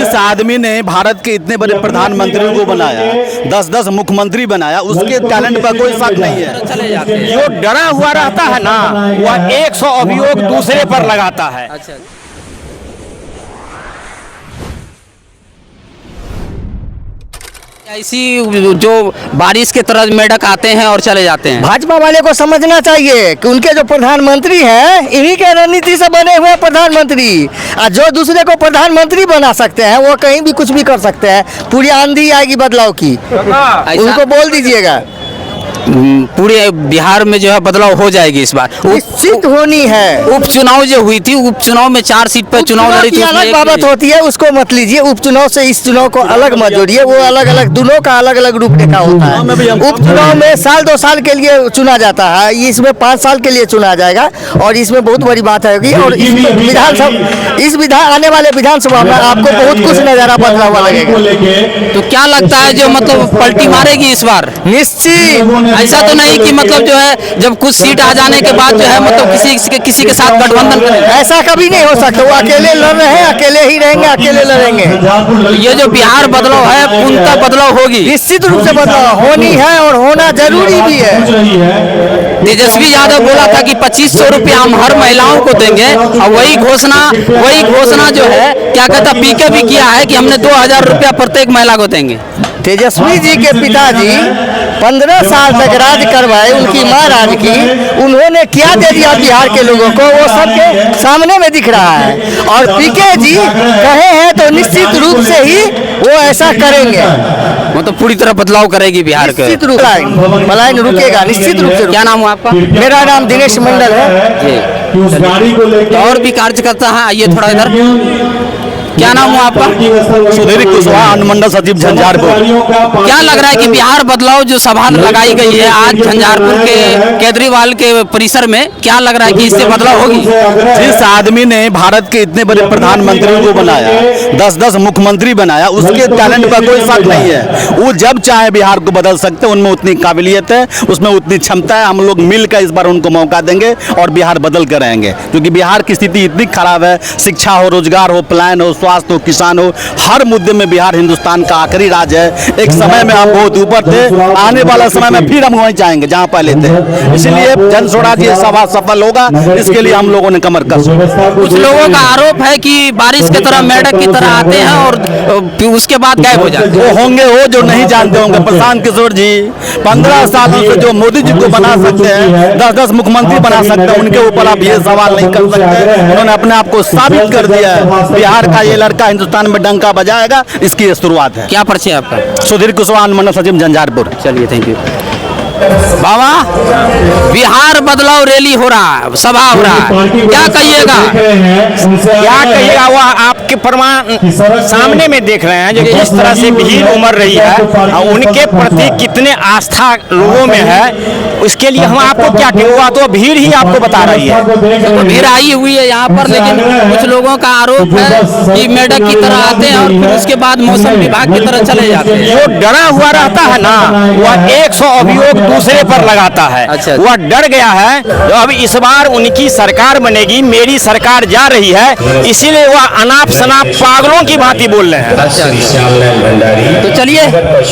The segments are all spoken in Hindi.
जिस आदमी ने भारत के इतने बड़े प्रधानमंत्रियों को बनाया, 10-10 मुख्यमंत्री बनाया, उसके टैलेंट पर कोई शक नहीं है। जो डरा हुआ रहता है ना, वह 100 अभियोग दूसरे पर लगाता है। ऐसी जो बारिश के तरह मेढक आते हैं और चले जाते हैं। भाजपा वाले को समझना चाहिए कि उनके जो प्रधानमंत्री हैं, इन्हीं के रणनीति से बने हुए प्रधानमंत्री। और जो दूसरे को प्रधानमंत्री बना सकते हैं, वो कहीं भी कुछ भी कर सकते हैं। पूरी आंधी आएगी बदलाव की, उनको बोल दीजिएगा। पूरे बिहार में जो है बदलाव हो जाएगी इस बार, निश्चित होनी है। उपचुनाव जो हुई थी, उपचुनाव में 4 सीट पर चुनाव लड़ी थी, अलग बाबत होती है, उसको मत लीजिए। उपचुनाव से इस चुनाव को अलग मत जोड़िए। वो अलग अलग, दोनों का अलग अलग रूपरेखा होता है। उपचुनाव में साल 2 साल के लिए चुना जाता है, इसमें 5 साल के लिए चुना जाएगा। और इसमें बहुत बड़ी बात होगी। और विधानसभा आने वाले विधानसभा में आपको बहुत कुछ नजारा बदला हुआ लगेगा। तो क्या लगता है जो मतलब पलटी मारेगी इस बार? निश्चित। ऐसा तो नहीं कि मतलब जो है जब कुछ सीट आ जाने के बाद जो है मतलब किसी के साथ गठबंधन करेंगे, ऐसा कभी नहीं हो सकता। वो अकेले लड़ रहे हैं, अकेले ही रहेंगे, अकेले लड़ेंगे। ये जो बिहार बदलाव है, पूर्णतः बदलाव होगी, निश्चित रूप से बदलाव होनी है और होना जरूरी भी है। तेजस्वी यादव बोला था कि 2500 रुपया हम हर महिलाओं को देंगे, और वही घोषणा जो है क्या कहता पीके भी किया है कि हमने 2000 रुपया प्रत्येक महिला को देंगे। तेजस्वी जी के पिताजी 15 साल तक राज करवाए, उनकी माँ राज की, उन्होंने क्या दे दिया बिहार के लोगों को, वो सबके सामने में दिख रहा है। और पीके जी कहे हैं तो निश्चित रूप से ही वो ऐसा करेंगे। मतलब पूरी तरह बदलाव करेगी बिहार के, निश्चित रूप पलायन रुकेगा, निश्चित रूप से। क्या नाम है आपका? मेरा नाम दिनेश मंडल है। और भी कार्यकर्ता है, आइए थोड़ा इधर। क्या नाम हुआ आपका? सुधीर कुशवाहा, अनुमंडल सचिव झंझारपुर। क्या लग रहा है कि बिहार बदलाव जो सभा लगाई गई है आज झंझारपुर के केजरीवाल के परिसर में, क्या लग रहा है कि इससे बदलाव होगी? जिस आदमी ने भारत के इतने बड़े प्रधानमंत्रियों को बनाया, 10-10 मुख्यमंत्री बनाया, उसके टैलेंट पर कोई शक नहीं है। वो जब चाहे बिहार को बदल सकते हैं, उनमें उतनी काबिलियत है, उसमें उतनी क्षमता है। हम लोग मिलकर इस बार उनको मौका देंगे और बिहार बदल कर रहेंगे। क्योंकि बिहार की स्थिति इतनी खराब है, शिक्षा हो, रोजगार हो, पलायन हो, स्वास्थ्य हो, किसान हो, हर मुद्दे में बिहार हिंदुस्तान का आखिरी राज्य है। एक समय में हम बहुत ऊपर थे, आने वाला समय में फिर हम वहीं जाएंगे जहां पहले थे। इसलिए जन स्वराज्य सभा सफल होगा, इसके लिए हम लोगों ने कमर कस। कुछ लोगों का आरोप है कि बारिश की तरह मेढक की तरह आते हैं और उसके बाद गायब हो जाते हैं। वो होंगे वो जो नहीं जानते होंगे। प्रशांत किशोर जी 15 सालों से जो मोदी जी को बना सकते हैं, 10-10 मुख्यमंत्री बना सकते हैं, उनके ऊपर आप ये सवाल नहीं कर सकते। उन्होंने अपने आप को साबित कर दिया है। बिहार का ये लड़का हिंदुस्तान में डंका बजाएगा, इसकी ये शुरुआत है। क्या परिचय आपका? सुधीर कुशवाहा, अनुमंडल सचिव झंझारपुर। चलिए, थैंक यू। बाबा, बिहार बदलाव रैली हो रहा है, सभा हो रहा है, क्या कहिएगा? क्या कहिएगा, वह आपके प्रमाण सामने में देख रहे हैं जो किस तरह से भीड़ उमड़ रही है और उनके प्रति कितने आस्था लोगों में है। उसके लिए हम आपको क्या कहें, हुआ तो भीड़ ही आपको बता रही है। तो भीड़ आई हुई है यहाँ पर, लेकिन कुछ लोगों का आरोप है कि मेढक की तरह आते हैं और फिर उसके बाद मौसम विभाग की तरह चले जाते हैं। जो डरा हुआ रहता है ना, वह 100 अभियोग दूसरे पर लगाता है। वह डर गया है। तो अब इस बार उनकी सरकार बनेगी, मेरी सरकार जा रही है, इसीलिए वह अनाप शनाप पागलों की भांति बोल रहे हैं। तो चलिए,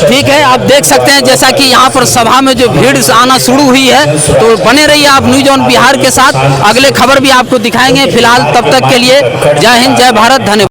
ठीक है, आप देख सकते हैं जैसा कि यहाँ पर सभा में जो भीड़ आना शुरू हुई है। तो बने रहिए आप न्यूज़ ऑन बिहार के साथ, अगले खबर भी आपको दिखाएंगे। फिलहाल तब तक के लिए जय हिंद, जय भारत, धन्यवाद।